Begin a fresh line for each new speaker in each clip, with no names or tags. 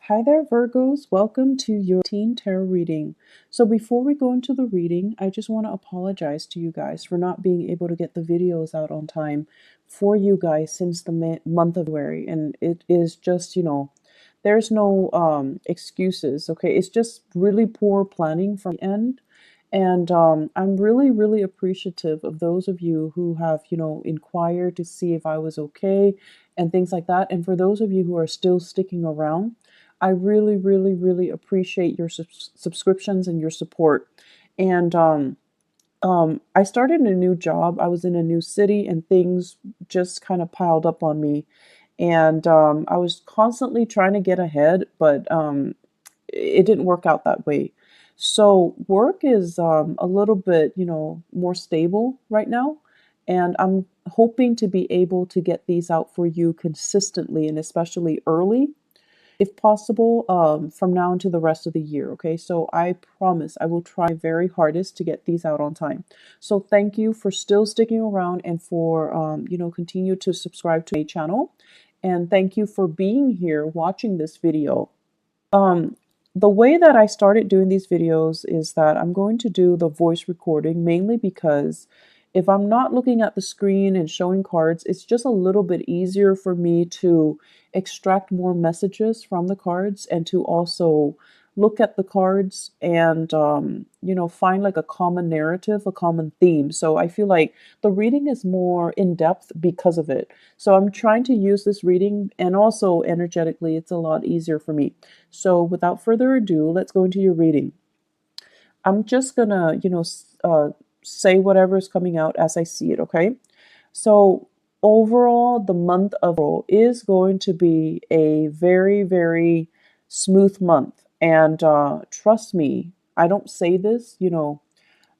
Hi there, Virgos. Welcome to your teen tarot reading. So, before we go into the reading, I just want to apologize to you guys for not being able to get the videos out on time for you guys since the month of February. And it is just, there's no excuses, okay? It's just really poor planning from the end. And I'm really, really appreciative of those of you who have, inquired to see if I was okay and things like that. And for those of you who are still sticking around, I really, really, really appreciate your subscriptions and your support. And I started a new job. I was in a new city, and things just kind of piled up on me. And I was constantly trying to get ahead, but it didn't work out that way. So work is a little bit, more stable right now. And I'm hoping to be able to get these out for you consistently and especially early if possible, from now into the rest of the year. Okay, so I promise I will try very hardest to get these out on time. So thank you for still sticking around and for continue to subscribe to my channel, and thank you for being here watching this video. Um, the way that I started doing these videos is that I'm going to do the voice recording mainly because if I'm not looking at the screen and showing cards, it's just a little bit easier for me to extract more messages from the cards and to also look at the cards and find like a common narrative, a common theme. So I feel like the reading is more in depth because of it. So I'm trying to use this reading, and also energetically it's a lot easier for me. So without further ado, let's go into your reading. I'm just gonna say whatever is coming out as I see it, okay? So overall, the month of April is going to be a very, very smooth month. And trust me, I don't say this,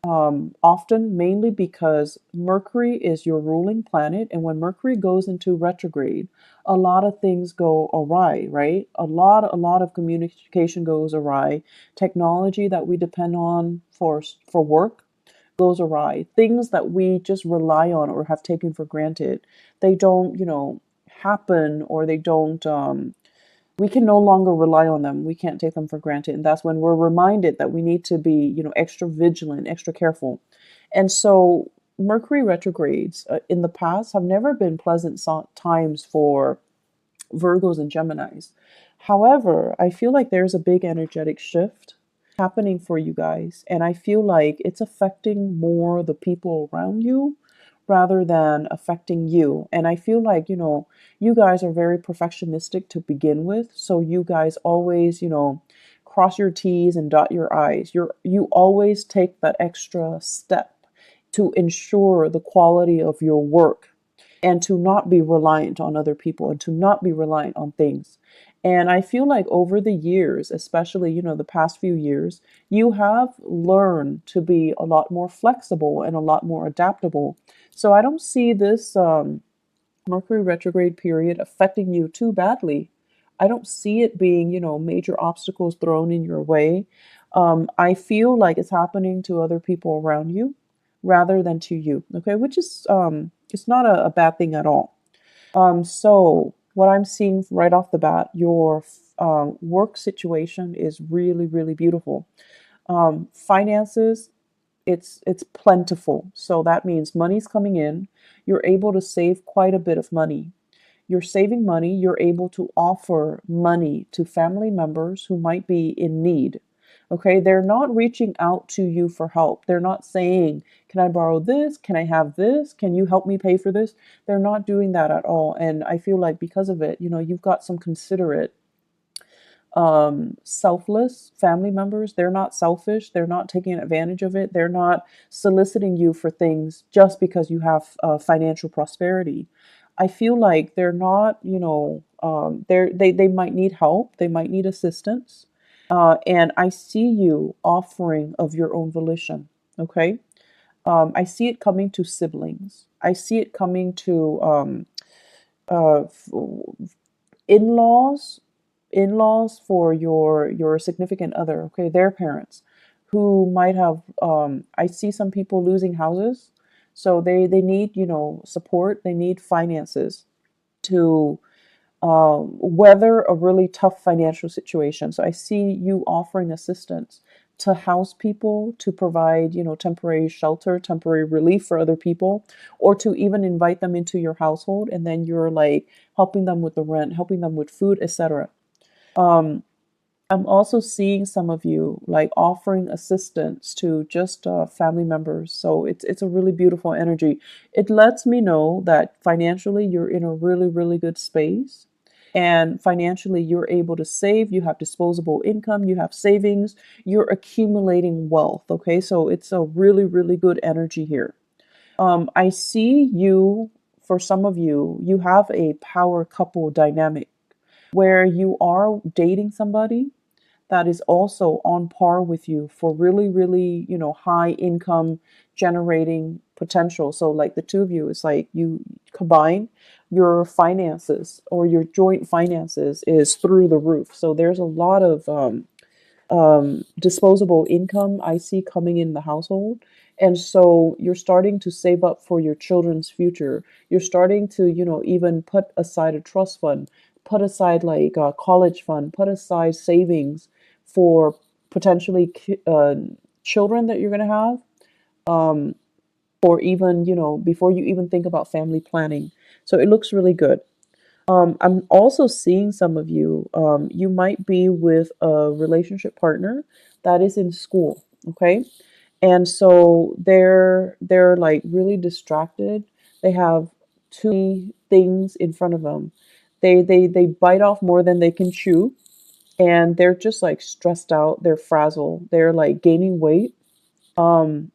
often, mainly because Mercury is your ruling planet. And when Mercury goes into retrograde, a lot of things go awry, right? A lot of communication goes awry. Technology that we depend on for work goes awry. Things that we just rely on or have taken for granted, they don't, happen, or they don't, we can no longer rely on them. We can't take them for granted. And that's when we're reminded that we need to be, extra vigilant, extra careful. And so Mercury retrogrades in the past have never been pleasant times for Virgos and Geminis. However, I feel like there's a big energetic shift happening for you guys. And I feel like it's affecting more the people around you rather than affecting you. And I feel like, you guys are very perfectionistic to begin with. So you guys always, cross your T's and dot your I's. You always take that extra step to ensure the quality of your work and to not be reliant on other people and to not be reliant on things. And I feel like over the years, especially, the past few years, you have learned to be a lot more flexible and a lot more adaptable. So I don't see this Mercury retrograde period affecting you too badly. I don't see it being, major obstacles thrown in your way. I feel like it's happening to other people around you rather than to you. Okay, which is it's not a bad thing at all. So what I'm seeing right off the bat, your work situation is really, really beautiful. Finances, it's plentiful. So that means money's coming in. You're able to save quite a bit of money. You're saving money. You're able to offer money to family members who might be in need. Okay, they're not reaching out to you for help. They're not saying, can I borrow this? Can I have this? Can you help me pay for this? They're not doing that at all. And I feel like because of it, you've got some considerate, selfless family members. They're not selfish. They're not taking advantage of it. They're not soliciting you for things just because you have financial prosperity. I feel like they're not, they might need help. They might need assistance. And I see you offering of your own volition. Okay. I see it coming to siblings. I see it coming to uh, in-laws, in-laws for your significant other. Okay, their parents, who might have. I see some people losing houses, so they need support. They need finances to weather a really tough financial situation. So I see you offering assistance to house people, to provide, temporary shelter, temporary relief for other people, or to even invite them into your household, and then you're like helping them with the rent, helping them with food, etc. Um, I'm also seeing some of you like offering assistance to just family members. So it's a really beautiful energy. It lets me know that financially you're in a really, really good space. And financially you're able to save, you have disposable income, you have savings, you're accumulating wealth. Okay, so it's a really, really good energy here. I see you, for some of you, you have a power couple dynamic where you are dating somebody that is also on par with you for really, really, high income generating potential. So, like the two of you, it's like you combine your finances, or your joint finances is through the roof. So, there's a lot of disposable income I see coming in the household. And so you're starting to save up for your children's future. You're starting to, even put aside a trust fund, put aside like a college fund, put aside savings for potentially children that you're going to have, um, or even, before you even think about family planning. So it looks really good. I'm also seeing some of you, you might be with a relationship partner that is in school, okay? And so they're like really distracted. They have too many things in front of them. They bite off more than they can chew, and they're just like stressed out, they're frazzled, they're like gaining weight. Um,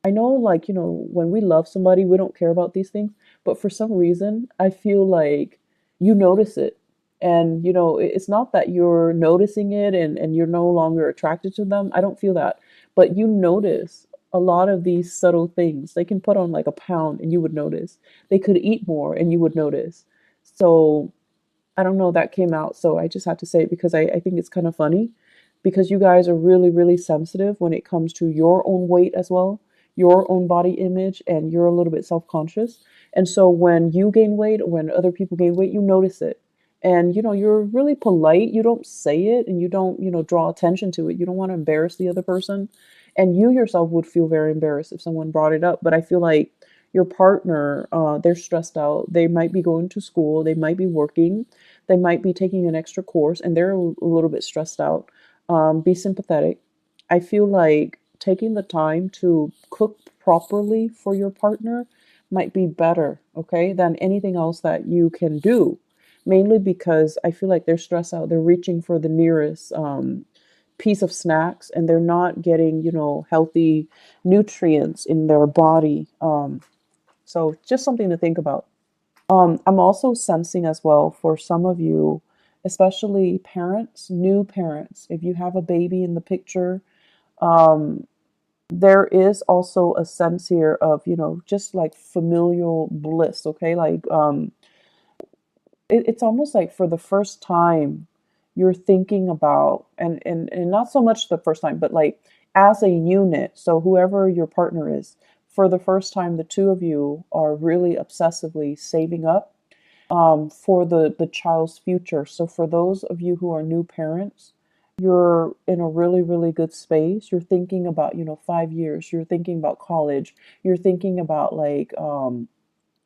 I know, like, when we love somebody, we don't care about these things, but for some reason, I feel like you notice it. And, it's not that you're noticing it and you're no longer attracted to them. I don't feel that. But you notice a lot of these subtle things. They can put on like a pound and you would notice. They could eat more and you would notice. So I don't know, that came out. So I just had to say it because I think it's kind of funny, because you guys are really, really sensitive when it comes to your own weight as well, your own body image, and you're a little bit self conscious. And so when you gain weight or when other people gain weight, you notice it. And you're really polite. You don't say it and you don't, draw attention to it. You don't want to embarrass the other person. And you yourself would feel very embarrassed if someone brought it up. But I feel like your partner, they're stressed out. They might be going to school, they might be working, they might be taking an extra course, and they're a little bit stressed out. Be sympathetic. I feel like taking the time to cook properly for your partner might be better, okay, than anything else that you can do. Mainly because I feel like they're stressed out. They're reaching for the nearest piece of snacks, and they're not getting, healthy nutrients in their body. So just something to think about. I'm also sensing as well for some of you, especially parents, new parents, if you have a baby in the picture, um, there is also a sense here of, just like familial bliss, okay? Like, it's almost like for the first time, you're thinking about, and not so much the first time, but like as a unit. So whoever your partner is, for the first time, the two of you are really obsessively saving up for the child's future. So for those of you who are new parents, you're in a really, really good space. You're thinking about, 5 years. You're thinking about college. You're thinking about like,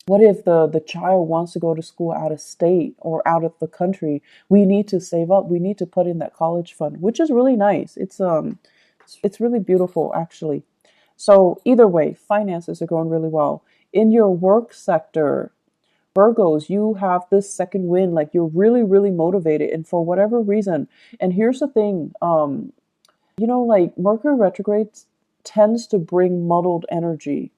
what if the child wants to go to school out of state or out of the country? We need to save up. We need to put in that college fund, which is really nice. It's really beautiful actually. So either way, finances are going really well. In your work sector, Virgos, you have this second wind, like you're really, really motivated, and for whatever reason. And here's the thing, like Mercury retrograde tends to bring muddled energy,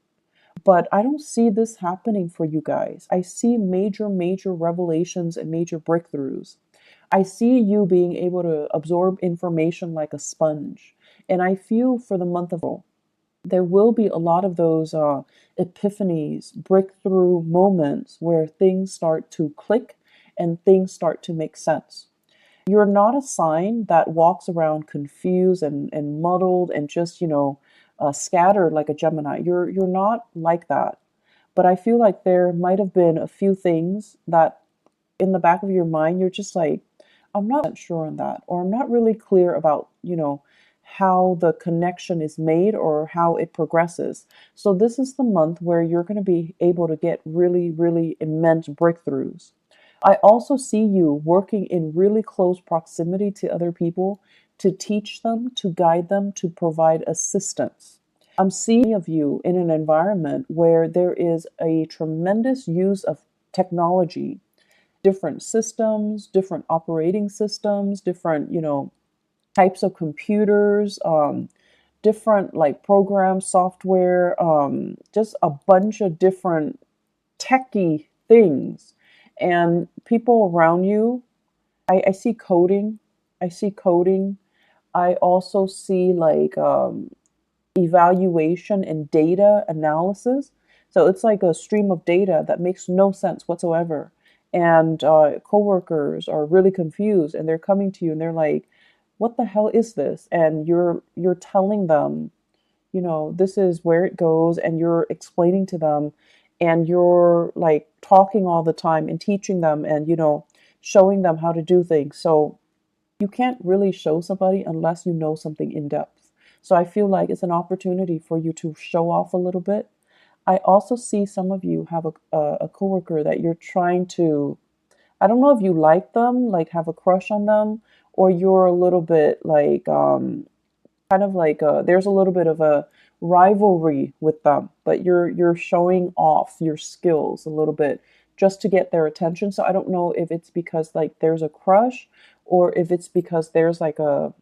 but I don't see this happening for you guys. I see major, major revelations and major breakthroughs. I see you being able to absorb information like a sponge. And I feel for the month of April, there will be a lot of those epiphanies, breakthrough moments where things start to click and things start to make sense. You're not a sign that walks around confused and muddled and just, scattered like a Gemini. You're not like that. But I feel like there might have been a few things that in the back of your mind, you're just like, I'm not sure on that, or I'm not really clear about, how the connection is made or how it progresses. So this is the month where you're going to be able to get really, really immense breakthroughs. I also see you working in really close proximity to other people to teach them, to guide them, to provide assistance. I'm seeing of you in an environment where there is a tremendous use of technology, different systems, different operating systems, different, types of computers, different like program software, just a bunch of different techie things. And people around you, I see coding. I see coding. I also see like evaluation and data analysis. So it's like a stream of data that makes no sense whatsoever. And coworkers are really confused, and they're coming to you and they're like, "What the hell is this?" And you're telling them, this is where it goes, and you're explaining to them, and you're like talking all the time and teaching them, and showing them how to do things. So you can't really show somebody unless you know something in depth. So I feel like it's an opportunity for you to show off a little bit. I also see some of you have a coworker that you're trying to, I don't know if you like them, like have a crush on them, or you're a little bit like kind of like there's a little bit of a rivalry with them, but you're showing off your skills a little bit just to get their attention. So I don't know if it's because like there's a crush, or if it's because there's like a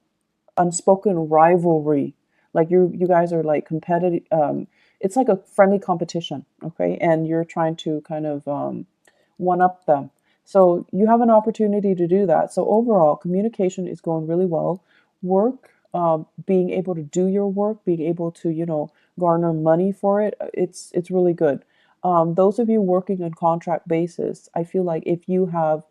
unspoken rivalry. Like you guys are like competitive. It's like a friendly competition, okay? And you're trying to kind of one up them. So you have an opportunity to do that. So overall, communication is going really well. Work, being able to do your work, being able to garner money for it, it's really good. Those of you working on contract basis, I feel like if you have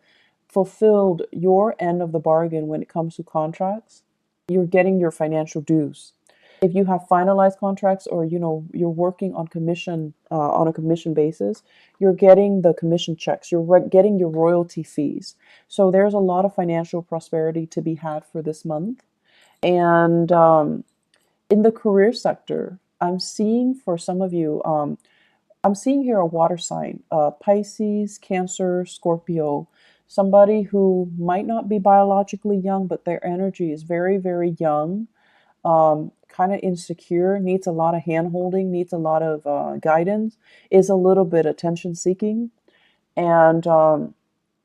fulfilled your end of the bargain when it comes to contracts, you're getting your financial dues. If you have finalized contracts, or you're working on a commission basis, you're getting the commission checks, you're getting your royalty fees. So there's a lot of financial prosperity to be had for this month. And in the career sector, I'm seeing for some of you, I'm seeing here a water sign, Pisces, Cancer, Scorpio, somebody who might not be biologically young, but their energy is very, very young, kind of insecure, needs a lot of hand holding, needs a lot of guidance, is a little bit attention seeking, and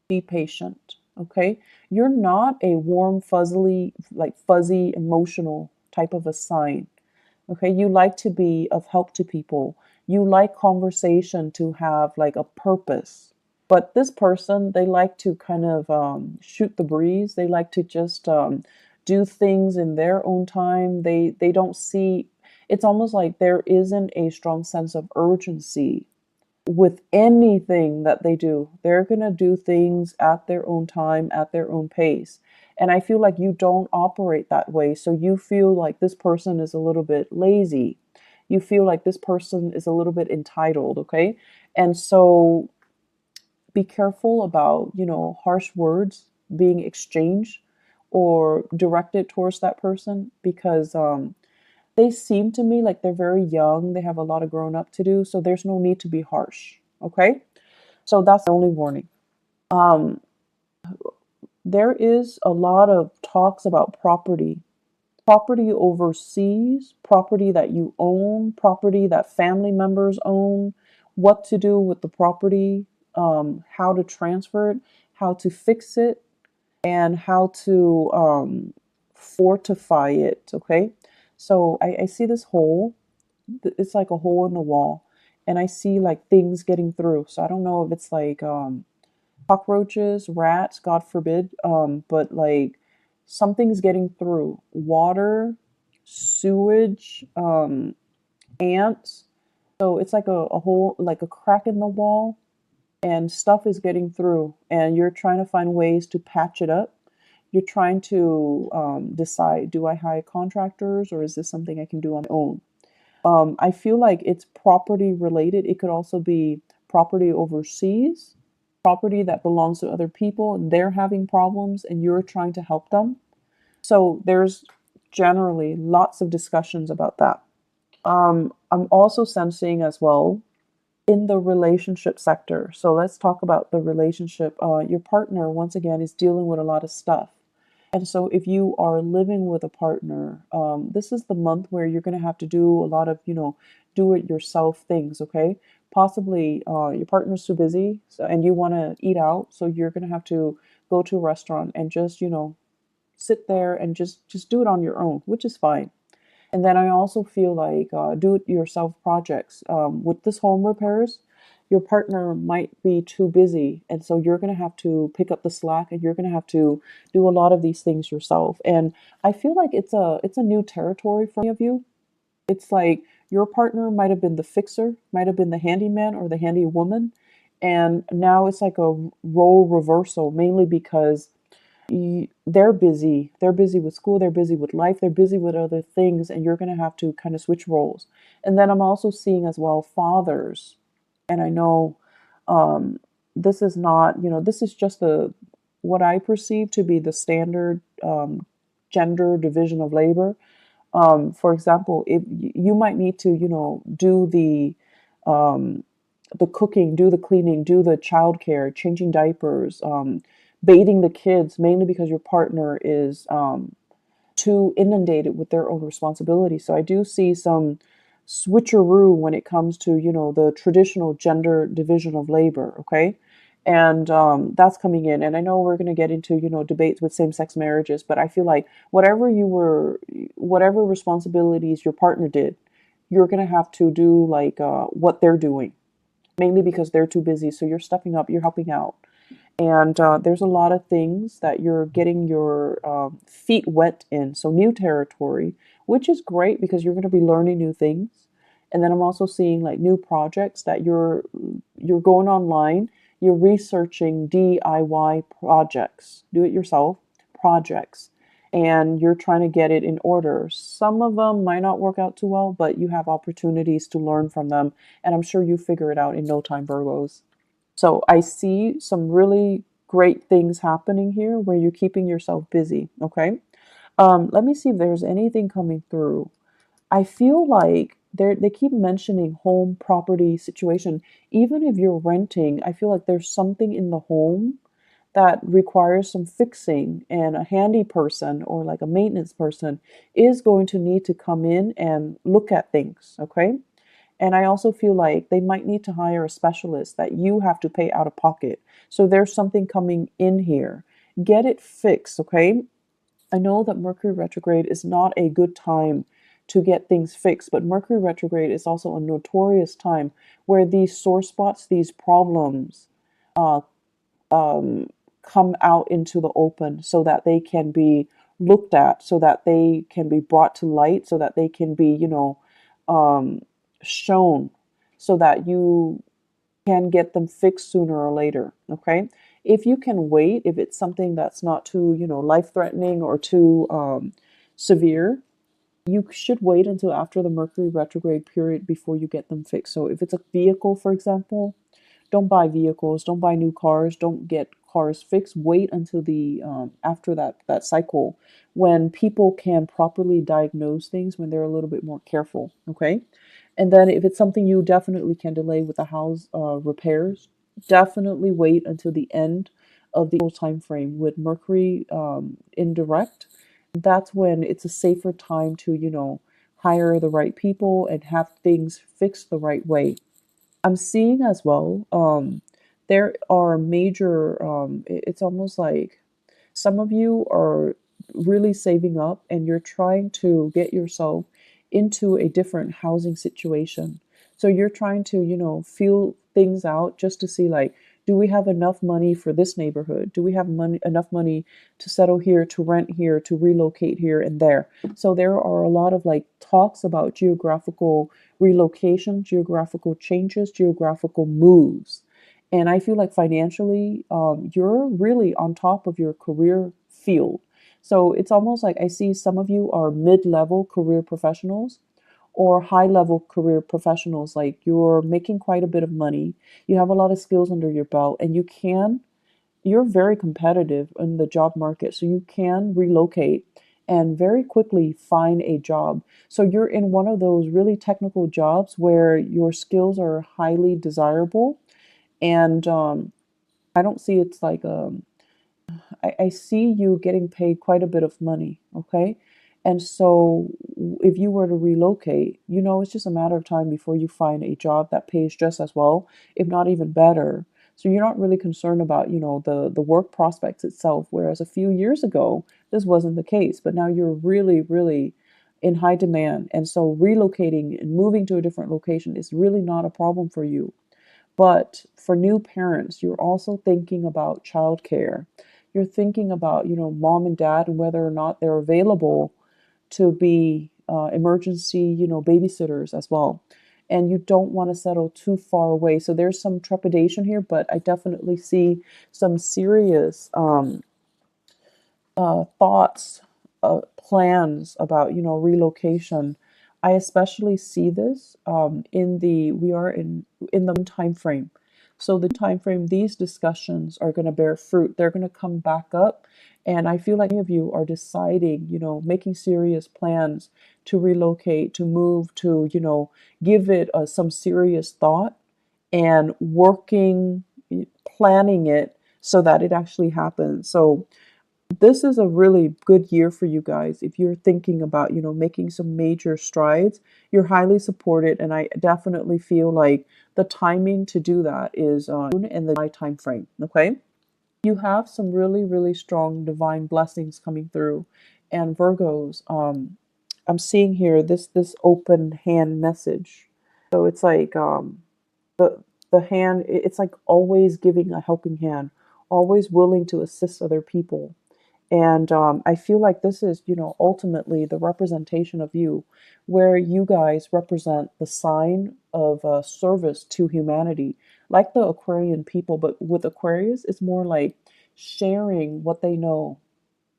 be patient. Okay, you're not a warm, fuzzy, emotional type of a sign. Okay, you like to be of help to people. You like conversation to have like a purpose. But this person, they like to kind of shoot the breeze. They like to just do things in their own time. They don't see. It's almost like there isn't a strong sense of urgency with anything that they do. They're going to do things at their own time, at their own pace. And I feel like you don't operate that way. So you feel like this person is a little bit lazy. You feel like this person is a little bit entitled, okay? And so be careful about, harsh words being exchanged or directed towards that person, because they seem to me like they're very young. They have a lot of grown up to do. So there's no need to be harsh. Okay. So that's the only warning. Um, there is a lot of talks about property overseas, property that you own, property that family members own, what to do with the property, how to transfer it, how to fix it, and how to fortify it. Okay. So I see this hole. It's like a hole in the wall, and I see like things getting through. So I don't know if it's like cockroaches, rats, God forbid, but like something's getting through. Water, sewage, ants. So it's like a hole, like a crack in the wall, and stuff is getting through, and you're trying to find ways to patch it up. You're trying to decide, do I hire contractors, or is this something I can do on my own? I feel like it's property related. It could also be property overseas. property that belongs to other people and they're having problems and you're trying to help them. So there's generally lots of discussions about that. I'm also sensing as well in the relationship sector. So let's talk about the relationship. Your partner, once again, is dealing with a lot of stuff. And so if you are living with a partner, this is the month where you're going to have to do a lot of, do it yourself things, okay? Possibly your partner's too busy and you want to eat out. So you're going to have to go to a restaurant and just, sit there and just do it on your own, which is fine. And then I also feel like do-it-yourself projects. With this home repairs, your partner might be too busy, and so you're going to have to pick up the slack, and you're going to have to do a lot of these things yourself. And I feel like it's a new territory for many of you. It's like your partner might have been the fixer, might have been the handyman or the handy woman, and now it's like a role reversal, mainly because they're busy. They're busy with school, they're busy with life, they're busy with other things, and you're going to have to kind of switch roles. And then I'm also seeing as well fathers. And I know this is not, this is just the what I perceive to be the standard gender division of labor. For example, if you might need to, do um, the cooking, do the cleaning, do the childcare, changing diapers, bathing the kids, mainly because your partner is too inundated with their own responsibilities. So I do see some switcheroo when it comes to, the traditional gender division of labor, okay? And that's coming in. And I know we're going to get into, debates with same-sex marriages, but I feel like whatever responsibilities your partner did, you're going to have to do like what they're doing, mainly because they're too busy. So you're stepping up, you're helping out. And there's a lot of things that you're getting your feet wet in. So new territory, which is great because you're going to be learning new things. And then I'm also seeing like new projects that you're going online, you're researching DIY projects, do it yourself projects, and you're trying to get it in order. Some of them might not work out too well, but you have opportunities to learn from them. And I'm sure you figure it out in no time, Virgos. So I see some really great things happening here where you're keeping yourself busy. Okay. Let me see if there's anything coming through. I feel like they keep mentioning home property situation. Even if you're renting, I feel like there's something in the home that requires some fixing, and a handy person or like a maintenance person is going to need to come in and look at things. Okay. And I also feel like they might need to hire a specialist that you have to pay out of pocket. So there's something coming in here. Get it fixed, okay? I know that Mercury retrograde is not a good time to get things fixed, but Mercury retrograde is also a notorious time where these sore spots, these problems, uh, um, come out into the open so that they can be looked at, so that they can be brought to light, so that they can be, um, shown, so that you can get them fixed sooner or later. Okay. If you can wait, if it's something that's not too, life threatening or too severe, you should wait until after the Mercury retrograde period before you get them fixed. So if it's a vehicle, for example, don't buy vehicles, don't buy new cars, don't get cars fixed. Wait until the after that cycle when people can properly diagnose things, when they're a little bit more careful. Okay, and then if it's something you definitely can delay with the house repairs, definitely wait until the end of the time frame with Mercury in direct. That's when it's a safer time to hire the right people and have things fixed the right way. I'm seeing as well, there are major, it's almost like some of you are really saving up and you're trying to get yourself into a different housing situation. So you're trying to, feel things out just to see like, do we have enough money for this neighborhood? Do we have enough money to settle here, to rent here, to relocate here and there? So there are a lot of like talks about geographical relocation, geographical changes, geographical moves. And I feel like financially, you're really on top of your career field. So it's almost like I see some of you are mid level career professionals, or high level career professionals, like you're making quite a bit of money, you have a lot of skills under your belt, and you're very competitive in the job market, so you can relocate and very quickly find a job. So you're in one of those really technical jobs where your skills are highly desirable, and I don't see it's like I see you getting paid quite a bit of money, okay? And so if you were to relocate, it's just a matter of time before you find a job that pays just as well, if not even better. So you're not really concerned about, the work prospects itself, whereas a few years ago, this wasn't the case. But now you're really, really in high demand. And so relocating and moving to a different location is really not a problem for you. But for new parents, you're also thinking about childcare. You're thinking about, mom and dad and whether or not they're available to be emergency, babysitters as well. And you don't want to settle too far away. So there's some trepidation here, but I definitely see some serious thoughts, plans about relocation. I especially see this in the we are in the time frame. So the time frame, these discussions are going to bear fruit. They're going to come back up, and I feel like many of you are deciding, making serious plans to relocate, to move, to give it some serious thought and working, planning it so that it actually happens. So this is a really good year for you guys. If you're thinking about, making some major strides, you're highly supported. And I definitely feel like the timing to do that is in the time frame. Okay. You have some really, really strong divine blessings coming through. And Virgos, I'm seeing here this open hand message. So it's like the the hand, it's like always giving a helping hand, always willing to assist other people. And I feel like this is, ultimately the representation of you, where you guys represent the sign of service to humanity, like the Aquarian people. But with Aquarius, it's more like sharing what they know,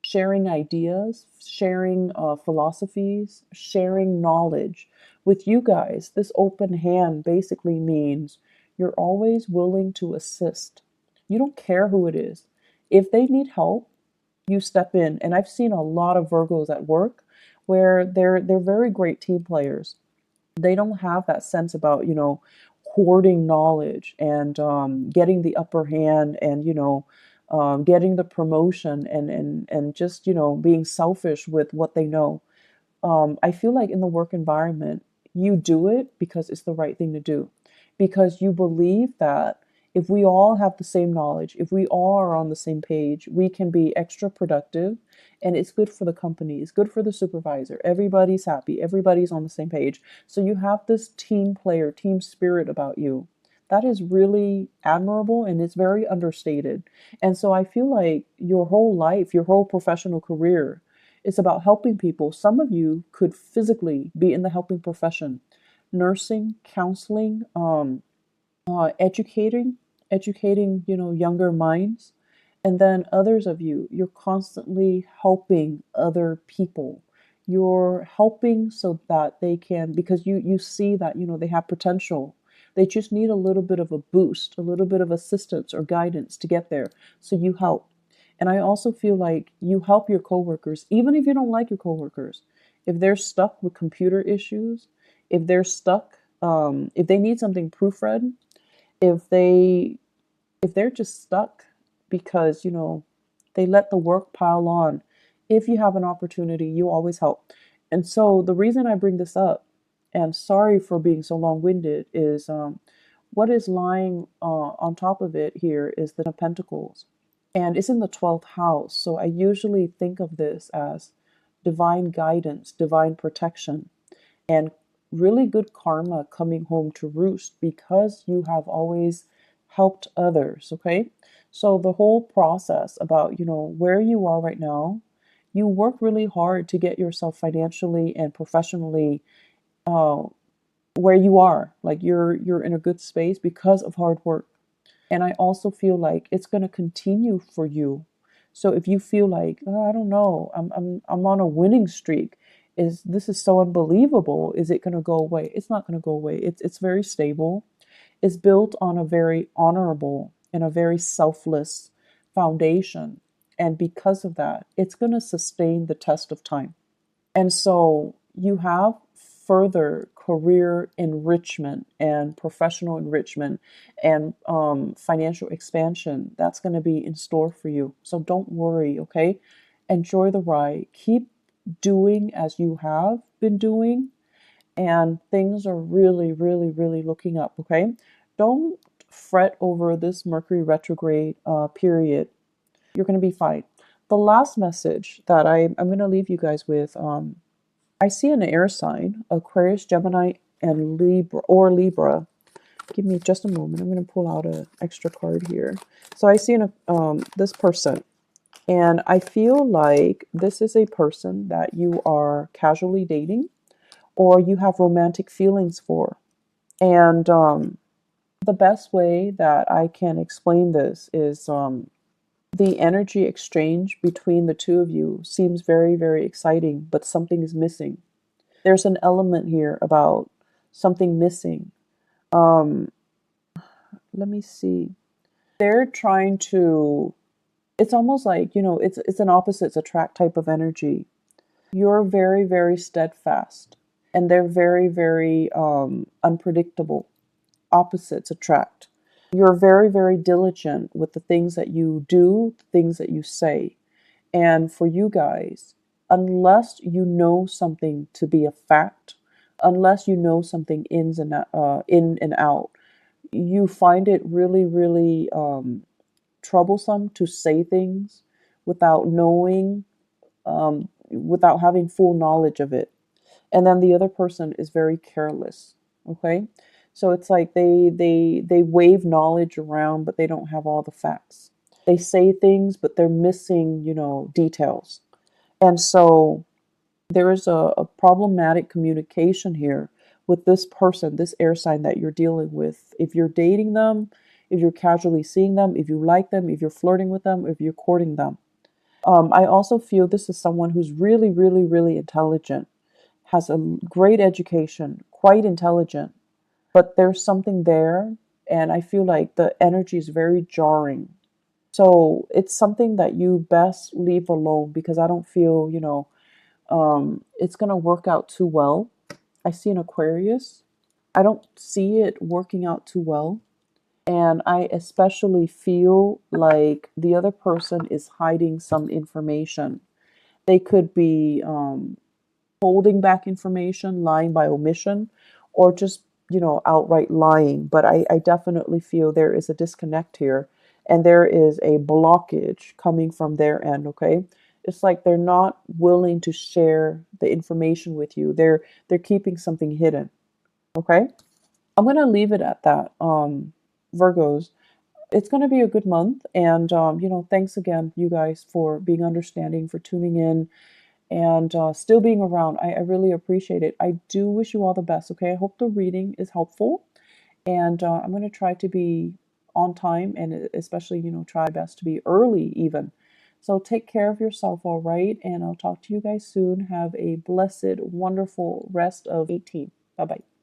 sharing ideas, sharing philosophies, sharing knowledge. With you guys, this open hand basically means you're always willing to assist. You don't care who it is. If they need help, you step in. And I've seen a lot of Virgos at work where they're very great team players. They don't have that sense about, hoarding knowledge and getting the upper hand and, getting the promotion and just, being selfish with what they know. I feel like in the work environment, you do it because it's the right thing to do, because you believe that if we all have the same knowledge, if we all are on the same page, we can be extra productive, and it's good for the company, it's good for the supervisor. Everybody's happy, everybody's on the same page. So you have this team player, team spirit about you. That is really admirable and it's very understated. And so I feel like your whole life, your whole professional career, it's about helping people. Some of you could physically be in the helping profession, nursing, counseling, educating, younger minds. And then others of you, you're constantly helping other people. You're helping so that they can, because you see that, they have potential. They just need a little bit of a boost, a little bit of assistance or guidance to get there. So you help. And I also feel like you help your coworkers, even if you don't like your coworkers. If they're stuck with computer issues, if they're stuck, if they need something proofread, if they if they're just stuck because they let the work pile on, if you have an opportunity, you always help. And so the reason I bring this up, and sorry for being so long-winded, is what is lying on top of it here is the Pentacles, and it's in the 12th house. So I usually think of this as divine guidance, divine protection, and really good karma coming home to roost because you have always helped others. Okay. So the whole process about, where you are right now, you work really hard to get yourself financially and professionally uh, where you are. Like you're in a good space because of hard work. And I also feel like it's going to continue for you. So if you feel like, oh, I don't know, I'm on a winning streak, is this is so unbelievable. Is it going to go away? It's not going to go away. It's very stable. It's built on a very honorable and a very selfless foundation. And because of that, it's going to sustain the test of time. And so you have further career enrichment and professional enrichment and financial expansion that's going to be in store for you. So don't worry, okay? Enjoy the ride. Keep doing as you have been doing, and things are really, really, really looking up, okay? Don't fret over this Mercury retrograde period. You're going to be fine. The last message that I'm going to leave you guys with, I see an air sign, Aquarius, Gemini, and Libra. Give me just a moment. I'm going to pull out an extra card here. So I see this person, and I feel like this is a person that you are casually dating or you have romantic feelings for. And the best way that I can explain this is the energy exchange between the two of you seems very, very exciting, but something is missing. There's an element here about something missing. Um, Let me see. They're trying to, it's almost like, it's an opposites attract type of energy. You're very, very steadfast, and they're very, very unpredictable. Opposites attract. You're very, very diligent with the things that you do, the things that you say. And for you guys, unless you know something to be a fact, unless you know something in and out, you find it really, really troublesome to say things without knowing, without having full knowledge of it. And then the other person is very careless. Okay, so it's like they wave knowledge around, but they don't have all the facts. They say things, but they're missing, details. And so there is a problematic communication here with this person, this air sign that you're dealing with. If you're dating them, if you're casually seeing them, if you like them, if you're flirting with them, if you're courting them. I also feel this is someone who's really, really, really intelligent, has a great education, quite intelligent, but there's something there, and I feel like the energy is very jarring. So it's something that you best leave alone because I don't feel, it's going to work out too well. I see an Aquarius. I don't see it working out too well. And I especially feel like the other person is hiding some information. They could be holding back information, lying by omission, or just, outright lying. But I definitely feel there is a disconnect here, and there is a blockage coming from their end, okay? It's like they're not willing to share the information with you. They're keeping something hidden, okay? I'm going to leave it at that. Virgos, it's going to be a good month, and thanks again, you guys, for being understanding, for tuning in, and still being around. I really appreciate it. I do wish you all the best, okay? I hope the reading is helpful, and I'm going to try to be on time, and especially, try best to be early even. So take care of yourself, all right? And I'll talk to you guys soon. Have a blessed, wonderful rest of 18. Bye bye.